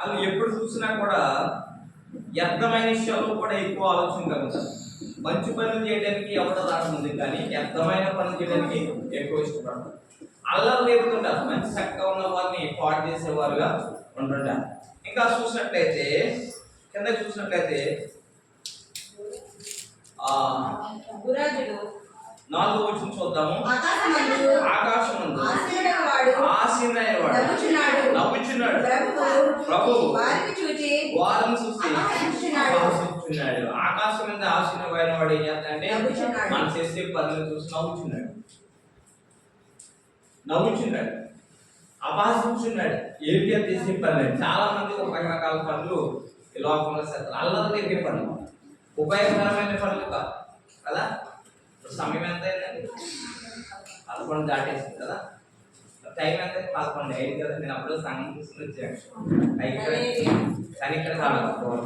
వాళ్ళు ఎప్పుడు చూసినా కూడా వ్యర్థమైన విషయాల్లో కూడా ఎక్కువ ఆలోచన కలుగుతారు. మంచి పనులు చేయడానికి ఎవరు రాకముంది, కానీ వ్యర్థమైన పనులు చేయడానికి ఎక్కువ ఇష్టపడతారు. అల్లరి లేపుతుంటారు, మంచి చక్కగా ఉన్న వారిని పాడు చేసేవారుగా ఉంటుంటారు. ఇంకా చూసినట్లయితే కింద చూసినట్లయితే 4వ వచనం చూద్దాము. ఆకాశమందు ఆసీనుడైనవాడు నవ్వుచున్నాడు, ప్రభువు వారిని చూసి ఆశిస్తున్నాడు. ఆకాశం మీద ఆసీనుడైన వాడు ఏం చేస్తాడంటే మనం చేసే పనులు చూసి నవ్వుచున్నాడు, అపహసించున్నాడు. ఏమిటి చేసే పనులు? చాలా మంది రకరకాల పనులు ఈ లోకంలో చేస్తారు. అల్లరి లేపే పనులు, ఉపయోగకరమైన పనులు కాదు కదా. సమయం ఎంత అయిందండి? 11 దాటేసింది కదా. టైం ఎంత? 11 అయింది కదా. నేను అప్పుడు సంఘం తీసుకుని వచ్చాను. కానీ ఇక్కడ రావడం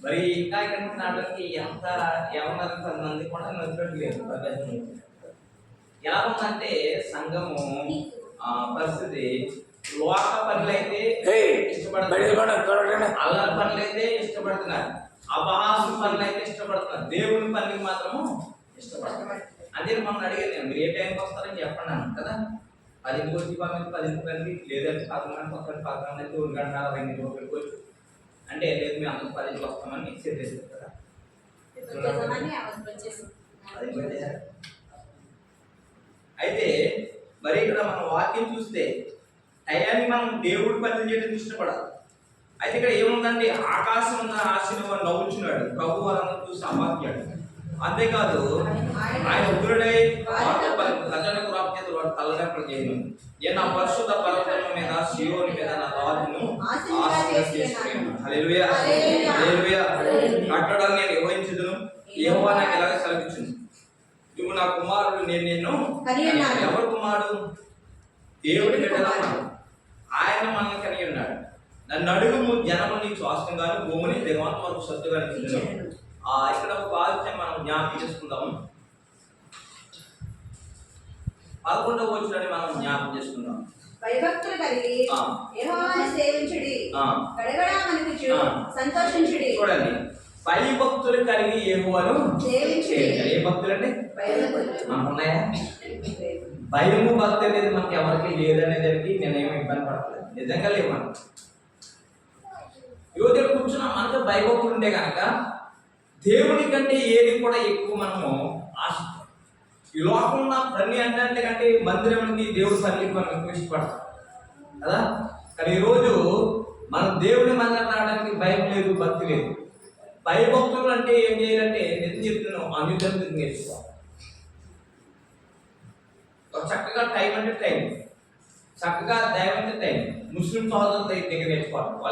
మరి ఇంకా ఇక్కడ రావడానికి ఎంత ఏమన్నారు? 10 మంది కూడా నచ్చినట్లేదు. ఎలా ఉందంటే సంఘము పరిస్థితి, లోక పనులైతే ఇష్టపడుతున్నారు, అల్లరి పనులైతే ఇష్టపడుతున్నారు, అపహాసం పనులు అయితే ఇష్టపడుతున్నారు, దేవుని పనులు మాత్రము ఇష్టపడుతున్నారు. అదే మనం అడిగాను, మీరు ఏ టైంకి వస్తారని చెప్పండి అన్నాను కదా. 10కి వచ్చి 10కి రండి, లేదంటే 11 వస్తాను, 11 అయితే 1 గంట 2 పెట్టుకోవచ్చు అంటే లేదు మేము అందరూ 10కి వస్తామని చెప్పేసారు కదా. అయితే మరి ఇక్కడ మనం వాక్యం చూస్తే టయాన్ని మనం దేవుడి పనులు చేయడం ఇష్టపడాలి. అయితే ఇక్కడ ఏముందండి? ఆకాశం ఉన్న ఆశీర్వాదం నవ్వుచున్నాడు, ప్రభు వారిని చూసి అవాక్యాడు. అంతేకాదు ఆయన ఉగ్రుడై రచనకు రాప్చేతులు వాడు తల్లడంపలు చేయను. నేను నా పరిశుద్ధ పర్వతం మీద సీయోని మీద నా రాజును ఆశీర్వదించుకున్నాను. హల్లెలూయా, హల్లెలూయా. కట్టడం నేను నిర్వహించుదును, యెహోవా నాకు ఇలాగ సెలవిచ్చును, నువ్వు నా కుమారుడు, నేను నిన్ను. ఎవరు కుమారుడు? దేవుడి బిడ్డలమ్మ. ఆయన మనల్ని కలిగి ఉన్నాడు. నన్ను అడుగుము, జనము నీ స్వాస్థ్యంగాను, భూమిని దేవాంత వరకు సత్తుగా ఇచ్చును. ఇక్కడ ఒక వాక్యం మనం జ్ఞాపకం చేసుకుందాము. 11వ వచనాన్ని మనం జ్ఞాపకం చేసుకుందాం. భయభక్తులు కలిగి యెహోవాను సేవించుడి, గడగడా మనుకుచు సంతోషించుడి. చూడండి, భయభక్తులు కలిగి యెహోవాను సేవించుడి. ఏ భక్తులు అండి? మనకు ఉన్నాయా? భయము భక్తి అనేది మనకి ఎవరికి లేదనేదానికి నేనేమో ఇబ్బంది పడలేదు, నిజంగా లేవు. మనం యువత కూర్చున్నా మనకు భయభక్తులు ఉంటే కనుక దేవుని కంటే ఏది కూడా ఎక్కువ మనము ఆశిస్తాం. ఈ లోకంలో పని అంటే కంటే మందిరానికి దేవుడి పనికి మనం ఎక్కువ ఇష్టపడతాం కదా. కానీ ఈరోజు మనం దేవుని మందిరం రావడానికి భయం లేదు, భక్తి లేదు. భయభక్తులు అంటే ఏం చేయాలంటే నిజం చెప్తున్నాం, అనుజం నేర్చుకోవాలి. చక్కగా టైం అంటే టైం, చక్కగా దైవం అంటే టైం. ముస్లిం సోదరుల దగ్గర నేర్చుకోవాలి.